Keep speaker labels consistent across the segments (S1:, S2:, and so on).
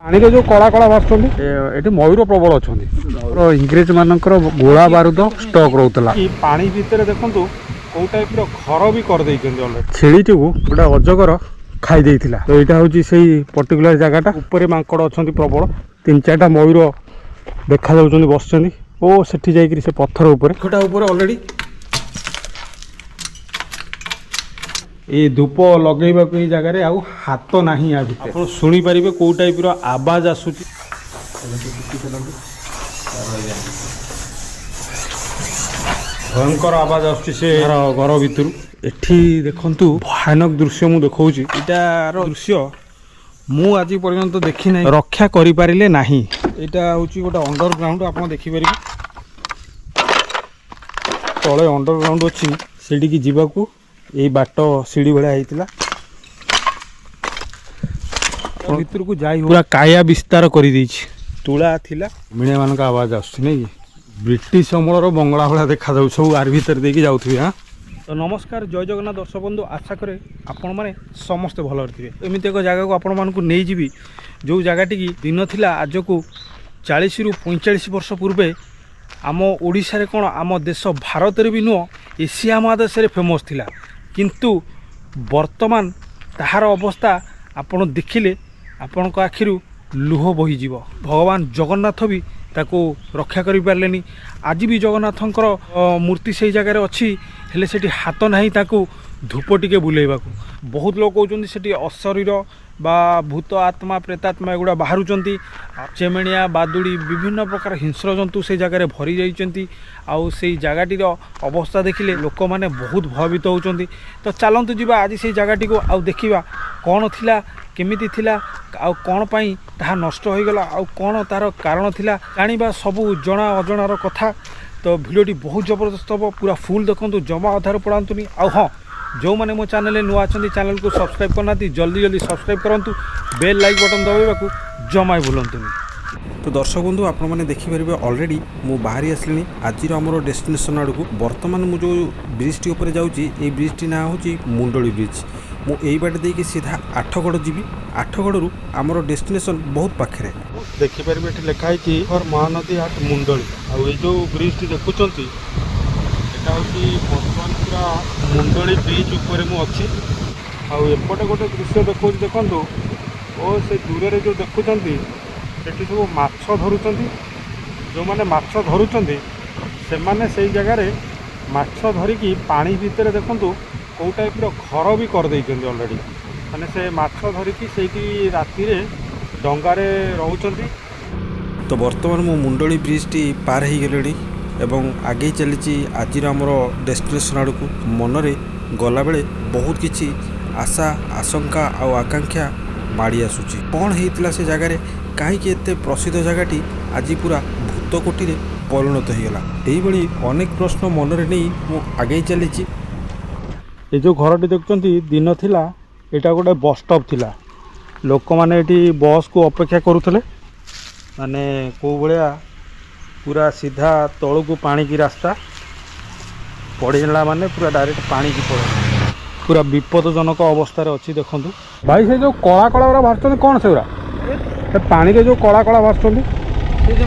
S1: पानी जो कला कला भाषुंट ये मयूर प्रबल अच्छा इंग्रेज मानकर गोला बारूद स्टक रोला पानी भितर देखु कौ टाइप घर भी करदे छेली टी गोटे अजगर खाई देइथिला। तो यहाँ हूँ से पर्टिकुलर जगहटा ऊपर मांकड़ अच्छा प्रबल 3-4टा मयूर देखा बस ओ सेठी जाइए से पत्थर ऊपर ऑलरेडी ये धूप लगे जगह आउ हाथ ना आप शुणी पारे कौ टाइप आवाज आसूची भयंकर आवाज आसूची से घर भितर एठी देखंतु भयानक दृश्य मु देखौची इटार दृश्य मु आज पर्यंत देखी नहीं रक्षा करि पारिले नाही। एटा होची गोटा अंडरग्राउंड आपण देखि पारिबे तळे अंडरग्राउंड अछि सेडी की जीवाकू ए बाट सीढ़ी भलिया हेतिला भीतर को जाई पूरा काया विस्तार करि दैछि तुला थिला मिणिया मानक आवाज आछी नै ब्रिटिश अमलर बंगला भलिया देखा जाउ सब आर भीतर देकी जाउथि। हां तो नमस्कार जय जगन्नाथ दर्शक बंधु आशा करे आपण माने समस्त भल थे एमती एक जगह को आपण मानकु नहीं जीवी जो जगहटी की दिन थिला आज को 40 रु 45 वर्ष पूर्वे आम ओडिशा रे कोन आम देश भारत रे भी नुह एशिया महादेश रे फेमस थिला किंतु वर्तमान ताहार अवस्था आपण देखिले आपण को आखिरु लुह बही जीव। भगवान जगन्नाथ भी ताको रक्षा करि पारलेनी आज भी जगन्नाथंकर मूर्ति से जगह अच्छी हेले सेठी हाथ नहीं ताको धूप टिके बुलेबाकू बहुत लोग कहते सेठी अशरीर बा भूत आत्मा प्रेतात्मा एगुड़ा बाहरुचंती चेमेणिया बादुड़ी विभिन्न प्रकार हिंस्र जंतु से जगह भरी जाइचंती आउ से जगहटीर अवस्था देखिले लोक माने बहुत भयभीत होचंती। तो चलंतु जीवा आज से जगहटी को आउ देखिबा कौन थिला केमिति थिला आउ कौन पाई ताहा नष्ट हो गला आउ कौन तार कारण थिला जानिबा सबू जना अजनार कथा। तो भिडियोटी बहुत जबरदस्त हम पूरा फुल देखो जमा अधार पड़ातुनि आउ हाँ जो मैंने मो चैनल नुआ अच्छा चैनल को सब्सक्राइब करना जल्दी जल्दी सब्सक्राइब करूँ बेल लाइक बटन दबाइबा जमा भूलतुनि। तो दर्शक बंधु आपण मैंने देखिपारे ऑलरेडी मु बाहरी आसली आज आमर डेस्टिनेशन आड़ को बर्तमान मुझे ब्रिज टी उपर जाऊँगी ये ब्रिज टी ना हूँ मुंडली ब्रिज मु यही बाट देकी सीधा आठगड़ जीवी आठगड़ू आमर डेस्टिनेशन बहुत पाखे देखिपारे ये लिखाई महानदी हाट मुंडली आ जो ब्रिज टी देखुं यहाँ हूँ बर्तमान पूरा मुंडली ब्रिज उपर मुझे आपटे गोटे दृश्य देखो देखु और से दूर जो देखुं सेठी सब माछ धरुंच जो मैंने माछ धरुंच से जगार माछ धरिकी पानी भितर देखु कौ टाइप घर भी करदे ऑलरेडी माने से माछ धरिकी से राति डंगारे रहउचंती। तो बर्तमान मु मुंडली ब्रिज टी पार हो गले एवं आगे चली आज आमर डेस्टिनेशन आड़ को मनरे गला बेले बहुत किछि आशा आशंका और आकांक्षा माड़ी आसूची कौन होता से जगार कहीं एत प्रसिद्ध जगहटी आज पूरा भूत कोटी परिणत होगला यही अनेक प्रश्न मनरे नहीं मु आगे चली। ये जो घरटी देखुंती दिन थिला एटा गोटे बस स्टॉप थिला लोक मैंने ये बस को अपेक्षा करुले माने कौ भाया पूरा सीधा तलू को पानी की रास्ता पड़ेगा माने पूरा डायरेक्ट पानी की पड़े पूरा विपदजनक अवस्था अच्छी देखु भाई से जो कला कला भाषुं कौन से पानी रे जो कला कला भाषुं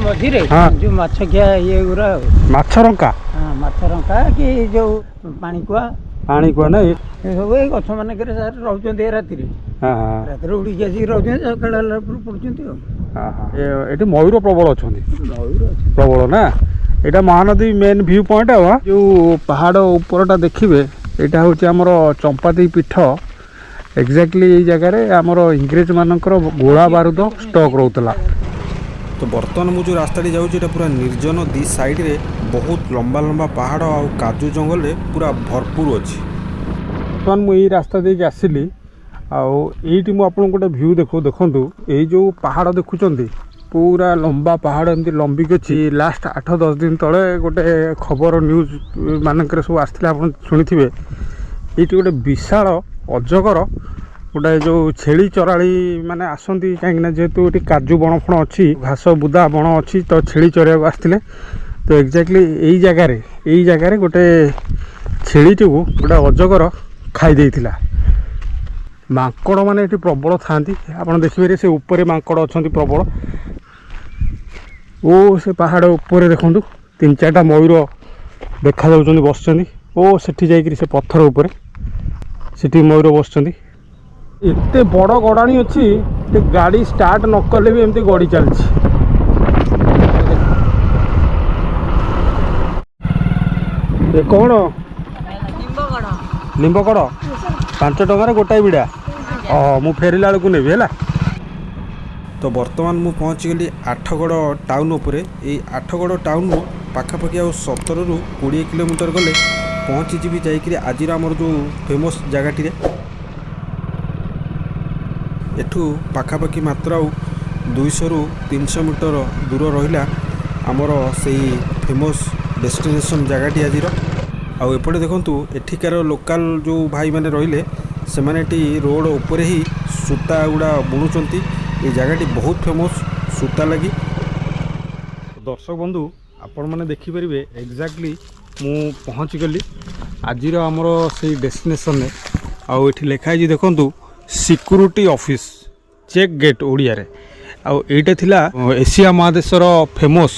S2: मझे
S1: हाँ
S2: जो माछ खिया ये गुरा
S1: माछ रंका
S2: हाँ माछ रंका कि जो पानी कुआ
S1: नहीं
S2: सब ये गछ मान रोचे राति रात उड़ी आसिक रोचे सकाल
S1: पड़ुं मयूर प्रबल अच्छा प्रबल ना यहाँ महानदी मेन व्यू पॉइंट जो पहाड़ उपरटा देखिए यहाँ हूँ आमर चंपाती पीठ एक्जाक्टली ये जगह आमर इंग्रेज मानकर गोला बारूद स्टक रोला। तो बर्तमान मुझे रास्ता जाऊँगी पूरा निर्जन दी साइड रे बहुत लंबा लंबा पहाड़ और काजू जंगल रे पूरा भरपूर अच्छी बर्तमान मुझे रास्ता देके आसिली आईटी मुझे गोटे व्यू देखु ये जो पहाड़ देखुं पूरा लंबा पहाड़ एमती लंबिक अच्छी लास्ट 8-10 दिन तले गोटे खबर न्यूज मानक सब आसते आप शुणी ये गोटे विशाल अजगर गोटे जो छेली चराड़ी माने आसती कहीं जेहेतु ये काजू बण फण अच्छी घास बुदा बण अच्छी तो छेली चराइक आसते तो एक्जाक्टली यही जगार गोटे छेली टी गोटे अजगर खाई देइथिला ମାଙ୍କଡ଼ ମାନେ ଏଠି ପ୍ରବଳ ଥାଆନ୍ତି। ଆପଣ ଦେଖିପାରିବେ ସେ ଉପରେ ମାଙ୍କଡ଼ ଅଛନ୍ତି ପ୍ରବଳ। ଓ ସେ ପାହାଡ଼ ଉପରେ ଦେଖନ୍ତୁ 3-4ଟା ମୟୂର ଦେଖାଯାଉଛନ୍ତି ବସିଛନ୍ତି। ଓ ସେଠି ଯାଇକରି ସେ ପଥର ଉପରେ ସେଠି ମୟୂର ବସିଛନ୍ତି। ଏତେ ବଡ଼ ଗଡ଼ାଣି ଅଛି ସେ ଗାଡ଼ି ଷ୍ଟାର୍ଟ ନ କଲେ ବି ଏମିତି ଗଡ଼ି ଚାଲିଛି। ଏ କ'ଣ ଲିମ୍ବ କଡ଼ 5 ଟଙ୍କାରେ ଗୋଟାଏ ବିଡ଼ା। ମୁଁ ଫେରିଲା ବେଳକୁ ନେବି ହେଲା।
S3: ତ ବର୍ତ୍ତମାନ ମୁଁ ପହଞ୍ଚିଗଲି ଆଠଗଡ଼ ଟାଉନ୍ ଉପରେ। ଏଇ ଆଠଗଡ଼ ଟାଉନ୍ରୁ ପାଖାପାଖି ଆଉ 17ରୁ 20 କିଲୋମିଟର ଗଲେ ପହଞ୍ଚିଯିବି ଯାଇକିରି ଆଜିର ଆମର ଯେଉଁ ଫେମସ୍ ଜାଗାଟିରେ। ଏଠୁ ପାଖାପାଖି ମାତ୍ର ଆଉ 200ରୁ 300 ମିଟର ଦୂର ରହିଲା ଆମର ସେଇ ଫେମସ୍ ଡେଷ୍ଟିନେସନ୍ ଜାଗାଟି ଆଜିର। ଆଉ ଏପଟେ ଦେଖନ୍ତୁ ଏଠିକାର ଲୋକାଲ୍ ଯେଉଁ ଭାଇମାନେ ରହିଲେ ସେମାନେ ଏଠି ରୋଡ଼ ଉପରେ ହିଁ ସୂତା ଗୁଡ଼ା ବୁଣୁଛନ୍ତି। ଏ ଜାଗାଟି ବହୁତ ଫେମସ୍ ସୂତା ଲାଗି।
S1: ଦର୍ଶକ ବନ୍ଧୁ ଆପଣମାନେ ଦେଖିପାରିବେ ଏକ୍ଜାକ୍ଟଲି ମୁଁ ପହଞ୍ଚିଗଲି ଆଜିର ଆମର ସେଇ ଡେଷ୍ଟିନେସନ୍ରେ। ଆଉ ଏଠି ଲେଖା ହେଇଛି ଦେଖନ୍ତୁ ସିକ୍ୟୁରିଟି ଅଫିସ୍ ଚେକ୍ ଗେଟ୍ ଓଡ଼ିଆରେ। ଆଉ ଏଇଟା ଥିଲା ଏସିଆ ମହାଦେଶର ଫେମସ୍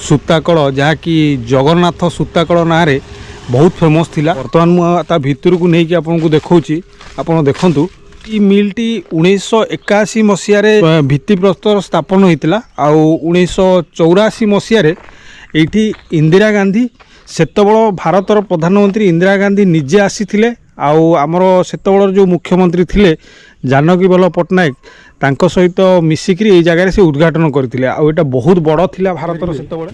S1: ସୂତାକଳ, ଯାହାକି ଜଗନ୍ନାଥ ସୂତାକଳ ନାଁରେ ବହୁତ ଫେମସ୍ ଥିଲା। ବର୍ତ୍ତମାନ ମୁଁ ତା ଭିତରକୁ ନେଇକି ଆପଣଙ୍କୁ ଦେଖାଉଛି। ଆପଣ ଦେଖନ୍ତୁ এই ମିଲ୍ଟି 1981 ମସିହାରେ ଭିତ୍ତିପ୍ରସ୍ତର ସ୍ଥାପନ ହୋଇଥିଲା। ଆଉ 1984 ମସିହାରେ ଏଇଠି ଇନ୍ଦିରା ଗାନ୍ଧୀ, ସେତେବେଳ ଭାରତର ପ୍ରଧାନମନ୍ତ୍ରୀ ଇନ୍ଦିରା ଗାନ୍ଧୀ ନିଜେ ଆସିଥିଲେ। ଆଉ ଆମର ସେତେବେଳର ଯେଉଁ ମୁଖ୍ୟମନ୍ତ୍ରୀ ଥିଲେ ଜାନକୀ ବଲ୍ଲଭ ପଟ୍ଟନାୟକ, ତାଙ୍କ ସହିତ ମିଶିକିରି ଏଇ ଜାଗାରେ ସେ ଉଦ୍ଘାଟନ କରିଥିଲେ। ଆଉ ଏଇଟା ବହୁତ ବଡ଼ ଥିଲା ଭାରତର ସେତେବେଳେ।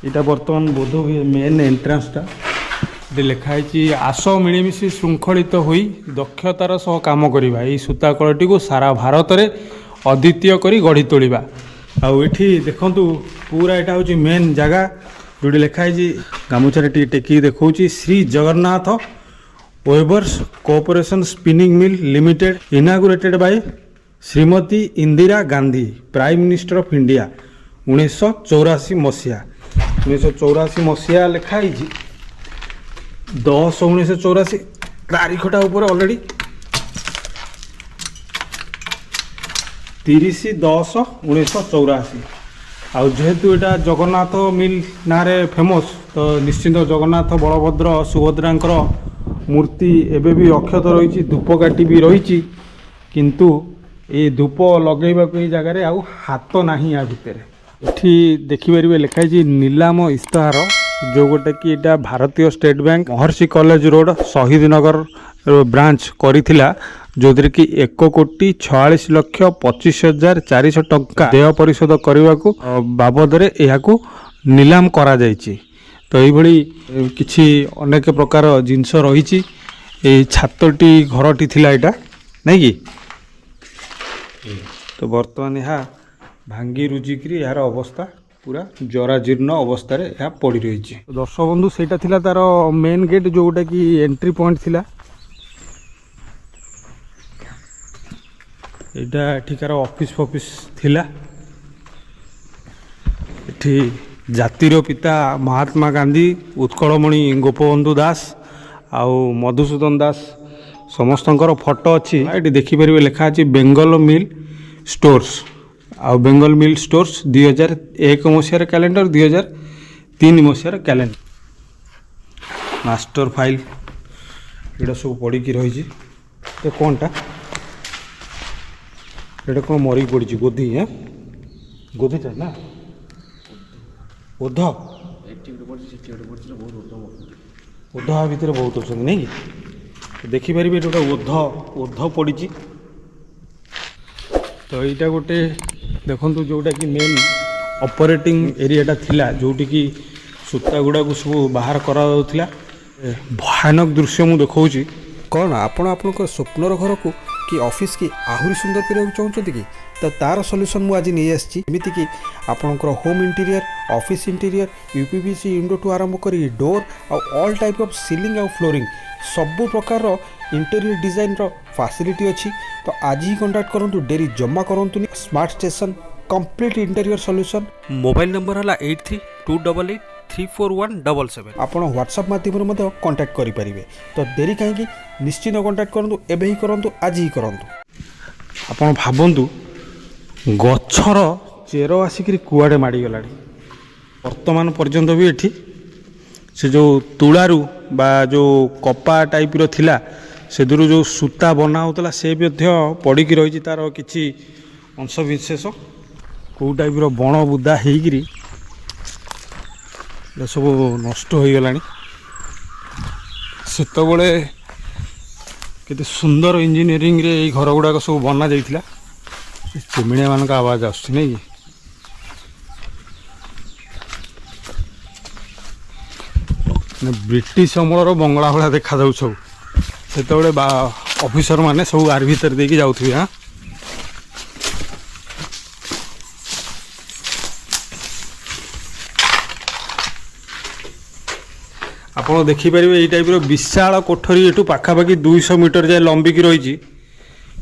S1: ଏଇଟା ବର୍ତ୍ତମାନ ବୋଧ ହୁଏ ମେନ୍ ଏଣ୍ଟ୍ରାନ୍ସଟା। ଏଠି ଲେଖା ହେଇଛି ଆସ ମିଳିମିଶି ଶୃଙ୍ଖଳିତ ହୋଇ ଦକ୍ଷତାର ସହ କାମ କରିବା, ଏହି ସୂତାକଳଟିକୁ ସାରା ଭାରତରେ ଅଦ୍ୱିତୀୟ କରି ଗଢ଼ି ତୋଳିବା। ଆଉ ଏଠି ଦେଖନ୍ତୁ ପୁରା ଏଇଟା ହେଉଛି ମେନ୍ ଜାଗା ଯେଉଁଠି ଲେଖା ହେଇଛି, ଗାମୁଛାରେ ଟିକେ ଟେକିକି ଦେଖାଉଛି, Shri Jagannath weavers cooperative spinning mill limited inaugurated by Shrimati Indira Gandhi prime minister of India 1984 ମସିହା। 1984 ମସିହା ଲେଖା ହେଇଛି। 10/1984 ତାରିଖଟା ଉପରେ ଅଲରେଡ଼ି 30/10/1984। ଆଉ ଯେହେତୁ ଏଇଟା ଜଗନ୍ନାଥ ମିଲ୍ ନାଁରେ ଫେମସ୍, ତ ନିଶ୍ଚିନ୍ତ ଜଗନ୍ନାଥ, ବଳଭଦ୍ର, ସୁଭଦ୍ରାଙ୍କର ମୂର୍ତ୍ତି ଏବେ ବି ଅକ୍ଷତ ରହିଛି। ଧୂପକାଠି ବି ରହିଛି, କିନ୍ତୁ ଏ ଧୂପ ଲଗେଇବାକୁ ଏଇ ଜାଗାରେ ଆଉ ହାତ ନାହିଁ। ୟା ଭିତରେ ଏଠି ଦେଖିପାରିବେ ଲେଖା ହେଇଛି ନିଲାମ ଇସ୍ତାହାର, ଯେଉଁ ଗୋଟେ କି ଏଇଟା ଭାରତୀୟ ଷ୍ଟେଟ୍ ବ୍ୟାଙ୍କ ମହର୍ଷି college road Shahid Nagar branch କରିଥିଲା, ଯେଉଁଥିରେ କି 1,46,25,400 ଟଙ୍କା ଦେୟ ପରିଶୋଧ କରିବାକୁ ବାବଦରେ ଏହାକୁ ନିଲାମ କରାଯାଇଛି। ତ ଏଇଭଳି କିଛି ଅନେକ ପ୍ରକାର ଜିନିଷ ରହିଛି। ଏଇ ଛାତଟି ଘରଟି ଥିଲା ଏଇଟା, ନାଇଁ କି? ତ ବର୍ତ୍ତମାନ ଏହା ଭାଙ୍ଗି ରୁଜିକିରି ଏହାର ଅବସ୍ଥା ପୁରା ଜରାଜୀର୍ଣ୍ଣ ଅବସ୍ଥାରେ ଏହା ପଡ଼ି ରହିଛି। ଦର୍ଶକ ବନ୍ଧୁ ସେଇଟା ଥିଲା ତାର ମେନ୍ ଗେଟ୍, ଯେଉଁଟା କି ଏଣ୍ଟ୍ରି ପଏଣ୍ଟ ଥିଲା। ଏଇଟା ଏଠିକାର ଅଫିସ୍ ଫଫିସ୍ ଥିଲା। ଏଠି ଜାତିର ପିତା ମହାତ୍ମା ଗାନ୍ଧୀ, ଉତ୍କଳମଣି ଗୋପବନ୍ଧୁ ଦାସ ଆଉ ମଧୁସୂଦନ ଦାସ ସମସ୍ତଙ୍କର ଫଟୋ ଅଛି। ଏଠି ଦେଖିପାରିବେ ଲେଖା ଅଛି ବେଙ୍ଗଲ ମିଲ୍ ଷ୍ଟୋର୍ସ। ଆଉ ବେଙ୍ଗଲ ମିଲ୍ ଷ୍ଟୋର୍ସ 2001 ମସିହାର କ୍ୟାଲେଣ୍ଡର, 2003 ମସିହାର କ୍ୟାଲେଣ୍ଡର। ମାଷ୍ଟର ଫାଇଲ୍ ଏଇଟା ସବୁ ପଡ଼ିକି ରହିଛି। ଏ କ'ଣଟା? ଏଇଟା କ'ଣ ମରିକି ପଡ଼ିଛି? ଗୋଧି? ଗୋଧିଟା ନା ଓଧ? ଓଧ ଆ ଭିତରେ ବହୁତ ଅଛନ୍ତି, ନାଇଁ କି? ଦେଖିପାରିବେ ଏଠି ଗୋଟେ ଓଧ ପଡ଼ିଛି। ତ ଏଇଟା ଗୋଟେ ଦେଖନ୍ତୁ ଯେଉଁଟାକି ମେନ୍ ଅପରେଟିଂ ଏରିଆଟା ଥିଲା, ଯେଉଁଠିକି ସୂତା ଗୁଡ଼ାକୁ ସବୁ ବାହାର କରାଯାଉଥିଲା। ଭୟାନକ ଦୃଶ୍ୟ ମୁଁ ଦେଖାଉଛି।
S3: କ'ଣ ଆପଣ ଆପଣଙ୍କ ସ୍ୱପ୍ନର ଘରକୁ କି ଅଫିସ୍ କି ଆହୁରି ସୁନ୍ଦର କରିବାକୁ ଚାହୁଁଛନ୍ତି କି? ତ ତା'ର ସଲ୍ୟୁସନ୍ ମୁଁ ଆଜି ନେଇ ଆସିଛି। ଏମିତିକି ଆପଣଙ୍କର home interior, office interior, UPVC ୱିଣ୍ଡୋଠୁ ଆରମ୍ଭ କରି ଡୋର୍ ଆଉ ଅଲ୍ ଟାଇପ୍ ଅଫ୍ ସିଲିଂ ଆଉ ଫ୍ଲୋରିଂ ସବୁ ପ୍ରକାରର ଇଣ୍ଟେରିୟର୍ ଡିଜାଇନ୍ର ଫାସିଲିଟି ଅଛି। ତ ଆଜି ହିଁ କଣ୍ଟାକ୍ଟ କରନ୍ତୁ, ଡେରି ଜମା କରନ୍ତୁନି। Smart station complete interior solution. Mobile number ହେଲା 832883
S1: 94834177
S3: ଆପଣ ହ୍ୱାଟ୍ସଆପ୍ ମାଧ୍ୟମରେ ମଧ୍ୟ କଣ୍ଟାକ୍ଟ କରିପାରିବେ। ତ ଡେରି କାହିଁକି, ନିଶ୍ଚିନ୍ତ କଣ୍ଟାକ୍ଟ କରନ୍ତୁ, ଏବେ ହିଁ କରନ୍ତୁ, ଆଜି ହିଁ କରନ୍ତୁ।
S1: ଆପଣ ଭାବନ୍ତୁ ଗଛର ଚେର ଆସିକିରି କୁଆଡ଼େ ମାଡ଼ିଗଲାଣି। ବର୍ତ୍ତମାନ ପର୍ଯ୍ୟନ୍ତ ବି ଏଠି ସେ ଯେଉଁ ତୁଳାରୁ ବା ଯେଉଁ କପା ଟାଇପ୍ର ଥିଲା ସେଥିରୁ ଯେଉଁ ସୂତା ବନା ହେଉଥିଲା ସେ ମଧ୍ୟ ପଡ଼ିକି ରହିଛି, ତା'ର କିଛି ଅଂଶବିଶେଷ କେଉଁ ଟାଇପ୍ର ବଣ ବୁଦା ହେଇକିରି ଏସବୁ ନଷ୍ଟ ହୋଇଗଲାଣି। ସେତେବେଳେ କେତେ ସୁନ୍ଦର ଇଞ୍ଜିନିୟରିଂରେ ଏଇ ଘର ଗୁଡ଼ାକ ସବୁ ବନା ଯାଇଥିଲା। ଚିମିଣିଆମାନଙ୍କ ଆବାଜ ଆସୁଛି ନାଇଁ କି? ବ୍ରିଟିଶ ଅମଳର ବଙ୍ଗଳା ଭଳିଆ ଦେଖାଯାଉଛି ସବୁ। ସେତେବେଳେ ଅଫିସର ମାନେ ସବୁ ଆର ଭିତରେ ଦେଇକି ଯାଉଥିବେ। ଆପଣ ଦେଖିପାରିବେ ଏଇ ଟାଇପ୍ର ବିଶାଳ କୋଠରୀ ଏଠୁ ପାଖାପାଖି 200 ମିଟର ଯାଏ ଲମ୍ବିକି ରହିଛି,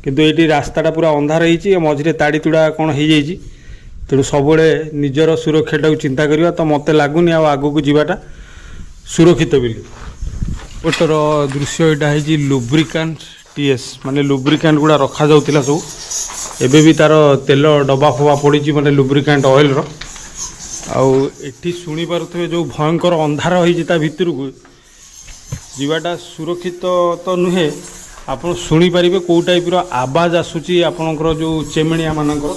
S1: କିନ୍ତୁ ଏଇଠି ରାସ୍ତାଟା ପୁରା ଅନ୍ଧାର ହେଇଛି, ମଝିରେ ତାଡ଼ି ତୁଡ଼ା କ'ଣ ହେଇଯାଇଛି। ତେଣୁ ସବୁବେଳେ ନିଜର ସୁରକ୍ଷାଟାକୁ ଚିନ୍ତା କରିବା। ତ ମୋତେ ଲାଗୁନି ଆଉ ଆଗକୁ ଯିବାଟା ସୁରକ୍ଷିତ ବୋଲି। ଗୋଟର ଦୃଶ୍ୟ ଏଇଟା ହେଇଛି ଲୁବ୍ରିକାଣ୍ଟ TS, ମାନେ ଲୁବ୍ରିକାଣ୍ଟ ଗୁଡ଼ା ରଖାଯାଉଥିଲା ସବୁ। ଏବେ ବି ତା'ର ତେଲ ଡବା ଫବା ପଡ଼ିଛି, ମାନେ ଲୁବ୍ରିକାଣ୍ଟ ଅଏଲ୍ର। ଆଉ ଏଠି ଶୁଣିପାରୁଥିବେ ଯେଉଁ ଭୟଙ୍କର ଅନ୍ଧାର ହେଇଛି, ତା ଭିତରକୁ ଯିବାଟା ସୁରକ୍ଷିତ ତ ନୁହେଁ। ଆପଣ ଶୁଣିପାରିବେ କେଉଁ ଟାଇପ୍ର ଆବାଜ ଆସୁଛି ଆପଣଙ୍କର ଯେଉଁ ଚେମିଣିଆ ମାନଙ୍କର।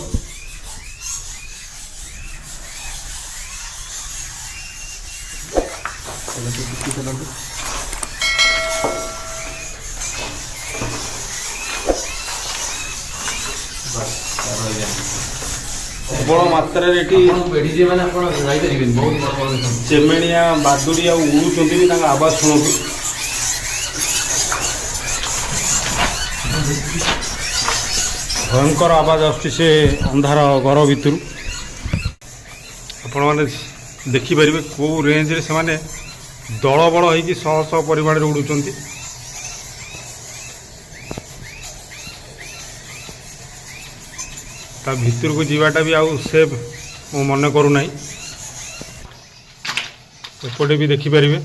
S1: ପ୍ରବଳ ମାତ୍ରାରେ ଏଠି ଚେମେଣିଆ ବାଦୁଡ଼ି ଆଉ ଉଡ଼ୁଛନ୍ତି ବି, ତାଙ୍କ ଆବାଜ ଶୁଣନ୍ତୁ। ଭୟଙ୍କର ଆବାଜ ଆସୁଛି ସେ ଅନ୍ଧାର ଘର ଭିତରୁ। ଆପଣମାନେ ଦେଖିପାରିବେ କେଉଁ ରେଞ୍ଜରେ ସେମାନେ ଦଳବଳ ହେଇକି ଶହ ଶହ ପରିମାଣରେ ଉଡ଼ୁଛନ୍ତି। ତା ଭିତରକୁ ଯିବାଟା ବି ଆଉ ସେଫ୍ ମୁଁ ମନେ କରୁନାହିଁ। ଏପଟେ ବି ଦେଖିପାରିବେ।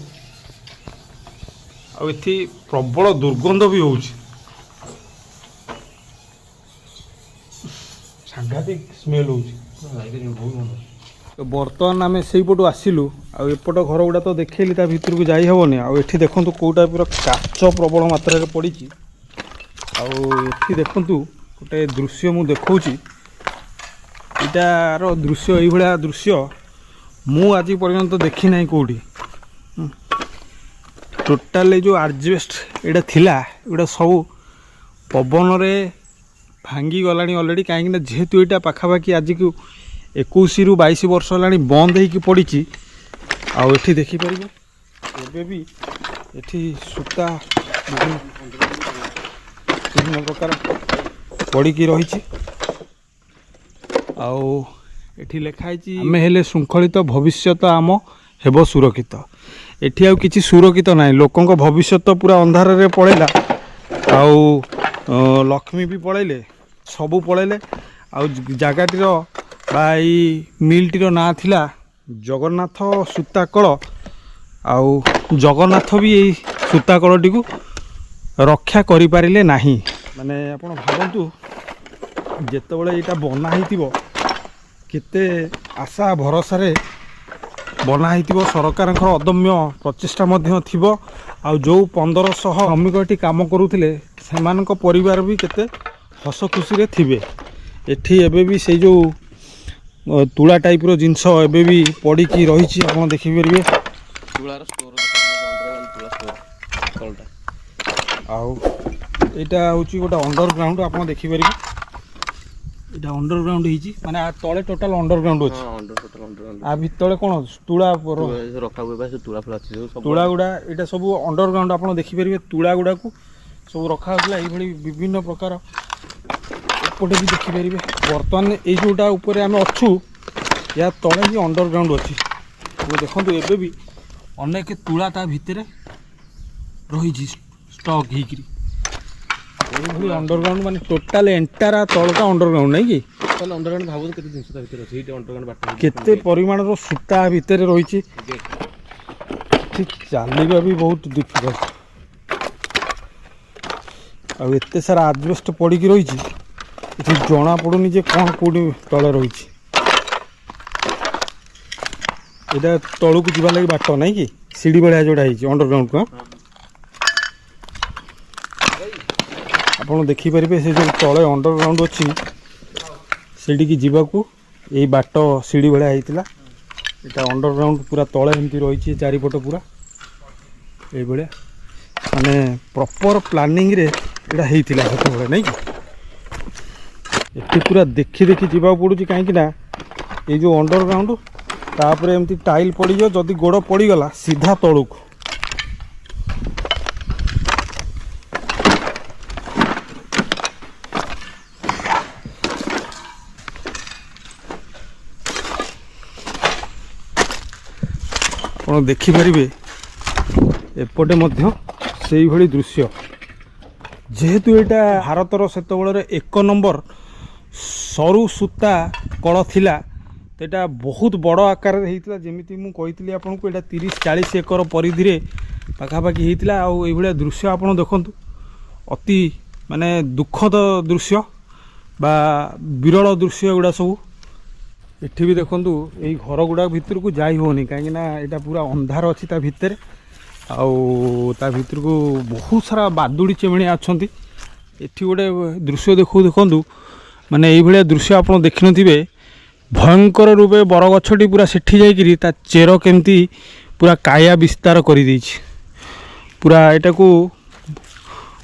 S1: ଆଉ ଏଠି ପ୍ରବଳ ଦୁର୍ଗନ୍ଧ ବି ହେଉଛି, ସାଂଘାତିକ ସ୍ମେଲ୍ ହେଉଛି। ବର୍ତ୍ତମାନ ଆମେ ସେଇପଟୁ ଆସିଲୁ, ଆଉ ଏପଟ ଘର ଗୁଡ଼ା ତ ଦେଖେଇଲି, ତା ଭିତରକୁ ଯାଇ ହେବନି। ଆଉ ଏଠି ଦେଖନ୍ତୁ କେଉଁ ଟାଇପ୍ର କାଚ ପ୍ରବଳ ମାତ୍ରାରେ ପଡ଼ିଛି। ଆଉ ଏଠି ଦେଖନ୍ତୁ ଗୋଟେ ଦୃଶ୍ୟ ମୁଁ ଦେଖାଉଛି, ଏଇଟାର ଦୃଶ୍ୟ ଏଇଭଳିଆ ଦୃଶ୍ୟ ମୁଁ ଆଜି ପର୍ଯ୍ୟନ୍ତ ଦେଖି ନାହିଁ କେଉଁଠି। ଟୋଟାଲି ଯେଉଁ ଆଜବେଷ୍ଟ ଏଇଟା ଥିଲା, ଏଗୁଡ଼ା ସବୁ ପବନରେ ଭାଙ୍ଗି ଗଲାଣି ଅଲରେଡ଼ି। କାହିଁକିନା ଯେହେତୁ ଏଇଟା ପାଖାପାଖି ଆଜିକୁ 21ରୁ 22 ବର୍ଷ ହେଲାଣି ବନ୍ଦ ହେଇକି ପଡ଼ିଛି। ଆଉ ଏଠି ଦେଖିପାରିବେ ଏବେ ବି ଏଠି ସୂତା ବିଭିନ୍ନ ପ୍ରକାର ପଡ଼ିକି ରହିଛି। ଆଉ ଏଠି ଲେଖା ହେଇଛି, ଆମେ ହେଲେ ଶୃଙ୍ଖଳିତ, ଭବିଷ୍ୟତ ଆମ ହେବ ସୁରକ୍ଷିତ। ଏଠି ଆଉ କିଛି ସୁରକ୍ଷିତ ନାହିଁ। ଲୋକଙ୍କ ଭବିଷ୍ୟତ ପୁରା ଅନ୍ଧାରରେ ପଳେଇଲା। ଆଉ ଲକ୍ଷ୍ମୀ ବି ପଳେଇଲେ, ସବୁ ପଳେଇଲେ। ଆଉ ଜାଗାଟିର ବା ଏଇ ମିଲ୍ଟିର ନାଁ ଥିଲା ଜଗନ୍ନାଥ ସୂତାକଳ। ଆଉ ଜଗନ୍ନାଥ ବି ଏଇ ସୂତାକଳଟିକୁ ରକ୍ଷା କରିପାରିଲେ ନାହିଁ। ମାନେ ଆପଣ ଭାବନ୍ତୁ, ଯେତେବେଳେ ଏଇଟା ବନା ହେଇଥିବ, କେତେ ଆଶା ଭରସାରେ ବନା ହେଇଥିବ, ସରକାରଙ୍କର ଅଦମ୍ୟ ପ୍ରଚେଷ୍ଟା ମଧ୍ୟ ଥିବ। ଆଉ ଯେଉଁ 1500 ଶ୍ରମିକ ଏଠି କାମ କରୁଥିଲେ, ସେମାନଙ୍କ ପରିବାର ବି କେତେ ହସ ଖୁସିରେ ଥିବେ। ଏଠି ଏବେ ବି ସେଇ ଯେଉଁ ତୁଳା ଟାଇପ୍ର ଜିନିଷ ଏବେ ବି ପଡ଼ିକି ରହିଛି, ଆପଣ ଦେଖିପାରିବେ। ଆଉ ଏଇଟା ହେଉଛି ଗୋଟେ ଅଣ୍ଡରଗ୍ରାଉଣ୍ଡ, ଆପଣ ଦେଖିପାରିବେ। ଏଇଟା ଅଣ୍ଡରଗ୍ରାଉଣ୍ଡ ହେଇଛି, ମାନେ ଆ ତଳେ ଟୋଟାଲ ଅଣ୍ଡରଗ୍ରାଉଣ୍ଡ ଅଛି। ଆ ଭିତରେ କ'ଣ ତୁଳା ତୁଳା ଗୁଡ଼ା, ଏଇଟା ସବୁ ଅଣ୍ଡରଗ୍ରାଉଣ୍ଡ। ଆପଣ ଦେଖିପାରିବେ ତୁଳା ଗୁଡ଼ାକୁ ସବୁ ରଖାହେଉଥିଲା ଏଇଭଳି ବିଭିନ୍ନ ପ୍ରକାର। ଏପଟେ ବି ଦେଖିପାରିବେ। ବର୍ତ୍ତମାନ ଏଇ ଯେଉଁଟା ଉପରେ ଆମେ ଅଛୁ, ଏହା ତଳେ ହିଁ ଅଣ୍ଡରଗ୍ରାଉଣ୍ଡ ଅଛି। ଦେଖନ୍ତୁ ଏବେ ବି ଅନେକ ତୁଳା ତା ଭିତରେ ରହିଛି ଷ୍ଟକ୍ ହେଇକିରି। ଏଇଭଳି ଅଣ୍ଡରଗ୍ରାଉଣ୍ଡ, ମାନେ ଟୋଟାଲ ଏଣ୍ଟାର ତଳଟା ଅଣ୍ଡରଗ୍ରାଉଣ୍ଡ ନାଇଁ କି? କେତେ ପରିମାଣର ସୂତା ଭିତରେ ରହିଛି, ଠିକ୍ ଚାଲିବା ବି ବହୁତ ଡିଫିକଲ୍ଟ। ଆଉ ଏତେ ସାରା ଆଜବେଷ୍ଟ ପଡ଼ିକି ରହିଛି, ଏଠି ଜଣା ପଡ଼ୁନି ଯେ କ'ଣ କେଉଁଠି ତଳେ ରହିଛି। ଏଇଟା ତଳକୁ ଯିବା ଲାଗି ବାଟ ନାହିଁ କି, ସିଡ଼ି ଭଳିଆ ଯେଉଁଟା ହେଇଛି ଅଣ୍ଡରଗ୍ରାଉଣ୍ଡକୁ। ଆପଣ ଦେଖିପାରିବେ ସେ ଯେଉଁ ତଳେ ଅଣ୍ଡରଗ୍ରାଉଣ୍ଡ ଅଛି ସେଇଠିକି ଯିବାକୁ ଏଇ ବାଟ ସିଡ଼ି ଭଳିଆ ହେଇଥିଲା। ଏଇଟା ଅଣ୍ଡରଗ୍ରାଉଣ୍ଡ ପୁରା ତଳେ ଏମିତି ରହିଛି, ଚାରିପଟ ପୁରା ଏଇଭଳିଆ, ମାନେ ପ୍ରପର ପ୍ଲାନିଂରେ ଏଇଟା ହେଇଥିଲା ସେତେବେଳେ, ନାଇଁ କି? ଏଠି ପୁରା ଦେଖି ଦେଖି ଯିବାକୁ ପଡ଼ୁଛି, କାହିଁକି ନା ଏଇ ଯେଉଁ ଅଣ୍ଡରଗ୍ରାଉଣ୍ଡ ତାପରେ ଏମିତି ଟାଇଲ୍ ପଡ଼ିଯିବ, ଯଦି ଗୋଡ଼ ପଡ଼ିଗଲା ସିଧା ତଳକୁ। ଆପଣ ଦେଖିପାରିବେ ଏପଟେ ମଧ୍ୟ ସେଇଭଳି ଦୃଶ୍ୟ। ଯେହେତୁ ଏଇଟା ଭାରତର ସେତେବେଳେ 1 ନମ୍ବର ସରୁ ସୂତା କଳ ଥିଲା, ଏଇଟା ବହୁତ ବଡ଼ ଆକାରରେ ହେଇଥିଲା। ଯେମିତି ମୁଁ କହିଥିଲି ଆପଣଙ୍କୁ, ଏଇଟା 30-40 ଏକର ପରିଧିରେ ପାଖାପାଖି ହେଇଥିଲା। ଆଉ ଏଇଭଳିଆ ଦୃଶ୍ୟ ଆପଣ ଦେଖନ୍ତୁ, ଅତି ମାନେ ଦୁଃଖଦ ଦୃଶ୍ୟ ବା ବିରଳ ଦୃଶ୍ୟ ଏଗୁଡ଼ା ସବୁ। ଏଠି ବି ଦେଖନ୍ତୁ, ଏଇ ଘର ଗୁଡ଼ାକ ଭିତରକୁ ଯାଇ ହେଉନି, କାହିଁକିନା ଏଇଟା ପୁରା ଅନ୍ଧାର ଅଛି ତା ଭିତରେ। ଆଉ ତା ଭିତରକୁ ବହୁତ ସାରା ବାଦୁଡ଼ି ଚେମିଣିଆ ଅଛନ୍ତି। ଏଠି ଗୋଟେ ଦୃଶ୍ୟ ଦେଖନ୍ତୁ, ମାନେ ଏଇଭଳିଆ ଦୃଶ୍ୟ ଆପଣ ଦେଖିନଥିବେ। ଭୟଙ୍କର ରୂପେ ବରଗଛଟି ପୁରା ସେଠି ଯାଇକିରି ତା ଚେର କେମିତି ପୁରା କାୟା ବିସ୍ତାର କରିଦେଇଛି। ପୁରା ଏଟାକୁ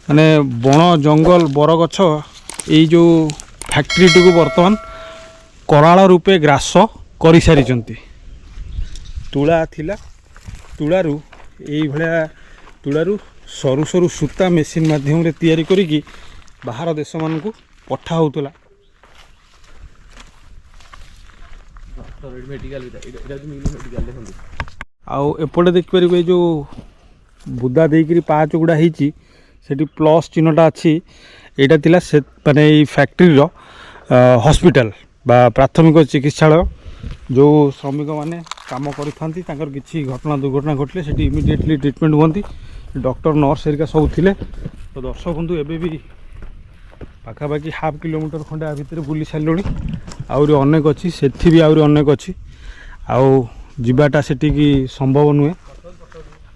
S1: ମାନେ ବଣ ଜଙ୍ଗଲ ବରଗଛ ଏଇ ଯେଉଁ ଫ୍ୟାକ୍ଟ୍ରିଟିକୁ ବର୍ତ୍ତମାନ କରାଳ ରୂପେ ଗ୍ରାସ କରିସାରିଛନ୍ତି। ତୁଳା ଥିଲା, ତୁଳାରୁ ସରୁ ସରୁ ସୂତା ମେସିନ୍ ମାଧ୍ୟମରେ ତିଆରି କରିକି ବାହାର ଦେଶମାନଙ୍କୁ ପଠା ହେଉଥିଲା। ଆଉ ଏପଟେ ଦେଖିପାରିବେ ଏଇ ଯେଉଁ ବୁଦା ଦେଇକିରି ପାହାଚ ଗୁଡ଼ା ହେଇଛି, ସେଠି ପ୍ଲସ୍ ଚିହ୍ନଟା ଅଛି। ଏଇଟା ଥିଲା ସେ ମାନେ ଏଇ ଫ୍ୟାକ୍ଟ୍ରିର ହସ୍ପିଟାଲ ବା ପ୍ରାଥମିକ ଚିକିତ୍ସାଳୟ। ଯେଉଁ ଶ୍ରମିକମାନେ କାମ କରିଥାନ୍ତି, ତାଙ୍କର କିଛି ଘଟଣା ଦୁର୍ଘଟଣା ଘଟିଲେ ସେଠି ଇମିଡ଼ିଏଟଲି ଟ୍ରିଟମେଣ୍ଟ ହୁଅନ୍ତି। ଡକ୍ଟର ନର୍ସ ହେରିକା ସବୁ ଥିଲେ। ତ ଦର୍ଶକ ବନ୍ଧୁ, ଏବେ ବି ପାଖାପାଖି 1/2 କିଲୋମିଟର ଖଣ୍ଡେ ଆ ଭିତରେ ବୁଲି ସାରିଲୁଣି। ଆହୁରି ଅନେକ ଅଛି, ସେଠି ବି ଆହୁରି ଅନେକ ଅଛି। ଆଉ ଯିବାଟା ସେଠିକି ସମ୍ଭବ ନୁହେଁ।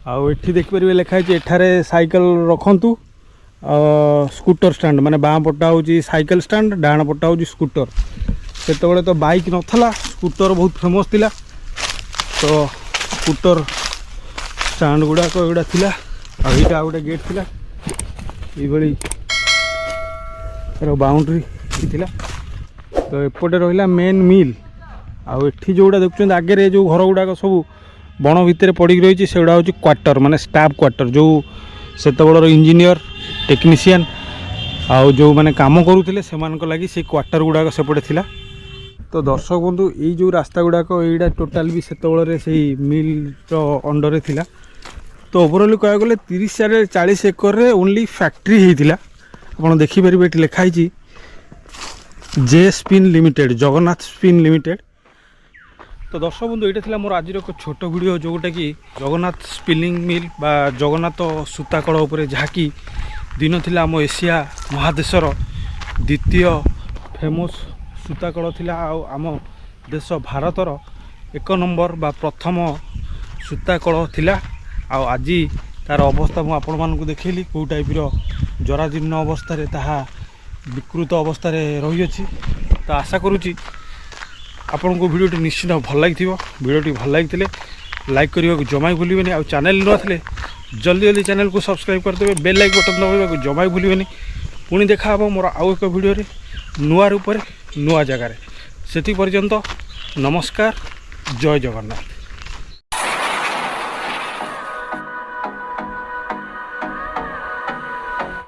S1: ଆଉ ଏଠି ଦେଖିପାରିବେ ଲେଖା ହେଇଛି, ଏଠାରେ ସାଇକେଲ ରଖନ୍ତୁ। ସ୍କୁଟର ଷ୍ଟାଣ୍ଡ, ମାନେ ବାଁ ପଟା ହେଉଛି ସାଇକେଲ ଷ୍ଟାଣ୍ଡ, ଡାହାଣ ପଟା ହେଉଛି ସ୍କୁଟର। ସେତେବେଳେ ତ ବାଇକ୍ ନଥିଲା, ସ୍କୁଟର ବହୁତ ଫେମସ୍ ଥିଲା। ତ ସ୍କୁଟର ଷ୍ଟାଣ୍ଡ ଗୁଡ଼ାକ ଏଗୁଡ଼ା ଥିଲା। ଆଉ ଏଇଟା ଆଉ ଗୋଟେ ଗେଟ୍ ଥିଲା, ଏଇଭଳି ବାଉଣ୍ଡ୍ରି ଥିଲା। ତ ଏପଟେ ରହିଲା ମେନ୍ ମିଲ୍। ଆଉ ଏଠି ଯେଉଁଟା ଦେଖୁଛନ୍ତି ଆଗରେ ଯେଉଁ ଘର ଗୁଡ଼ାକ ସବୁ ବଣ ଭିତରେ ପଡ଼ିକି ରହିଛି, ସେଗୁଡ଼ା ହେଉଛି କ୍ୱାର୍ଟର, ମାନେ ଷ୍ଟାଫ୍ କ୍ୱାର୍ଟର। ଯେଉଁ ସେତେବେଳର ଇଞ୍ଜିନିୟର, ଟେକ୍ନିସିଆନ୍ ଆଉ ଯେଉଁମାନେ କାମ କରୁଥିଲେ ସେମାନଙ୍କ ଲାଗି ସେଇ କ୍ୱାର୍ଟର ଗୁଡ଼ାକ ସେପଟେ ଥିଲା। ତ ଦର୍ଶକ ବନ୍ଧୁ, ଏଇ ଯେଉଁ ରାସ୍ତା ଗୁଡ଼ାକ ଏଇଟା ଟୋଟାଲ୍ ବି ସେତେବେଳେ ସେଇ ମିଲ୍ର ଅଣ୍ଡରରେ ଥିଲା। ତ ଓଭରଅଲ୍ କହିବାକୁ ଗଲେ 30-40 ଏକରରେ ଓନ୍ଲି ଫ୍ୟାକ୍ଟ୍ରି ହେଇଥିଲା। ଆପଣ ଦେଖିପାରିବେ ଏଠି ଲେଖା ହେଇଛି J spin limited, Jagannath spin limited. ତ ଦର୍ଶକ ବନ୍ଧୁ, ଏଇଟା ଥିଲା ମୋର ଆଜିର ଏକ ଛୋଟ ଭିଡ଼ିଓ, ଯେଉଁଟାକି ଜଗନ୍ନାଥ ସ୍ପିନିଂ ମିଲ୍ ବା ଜଗନ୍ନାଥ ସୂତାକଳ ଉପରେ, ଯାହାକି ଦିନ ଥିଲା ଆମ ଏସିଆ ମହାଦେଶର ଦ୍ୱିତୀୟ ଫେମସ୍ ସୂତାକଳ ଥିଲା। ଆଉ ଆମ ଦେଶ ଭାରତର 1 ନମ୍ବର ବା ପ୍ରଥମ ସୂତାକଳ ଥିଲା। ଆଉ ଆଜି ତା'ର ଅବସ୍ଥା ମୁଁ ଆପଣମାନଙ୍କୁ ଦେଖେଇଲି, କେଉଁ ଟାଇପ୍ର ଜରାଜୀର୍ଣ୍ଣ ଅବସ୍ଥାରେ, ତାହା ବିକୃତ ଅବସ୍ଥାରେ ରହିଅଛି। ତ ଆଶା କରୁଛି ଆପଣଙ୍କୁ ଭିଡ଼ିଓଟି ନିଶ୍ଚିତ ଭଲ ଲାଗିଥିବ। ଭିଡ଼ିଓଟି ଭଲ ଲାଗିଥିଲେ ଲାଇକ୍ କରିବାକୁ ଜମା ଭୁଲିବେନି। ଆଉ ଚ୍ୟାନେଲ୍ ନୂଆ ଥିଲେ ଜଲ୍ଦି ଚ୍ୟାନେଲକୁ ସବସ୍କ୍ରାଇବ୍ କରିଦେବେ, ବେଲ୍ ଲାଇକ୍ ବଟନ୍ ଦବାଇବାକୁ ଜମା ଭୁଲିବେନି। ପୁଣି ଦେଖା ହେବ ମୋର ଆଉ ଏକ ଭିଡ଼ିଓରେ, ନୂଆ ରୂପରେ, ନୂଆ ଜାଗାରେ। ସେଥି ପର୍ଯ୍ୟନ୍ତ ନମସ୍କାର, ଜୟ ଜଗନ୍ନାଥ।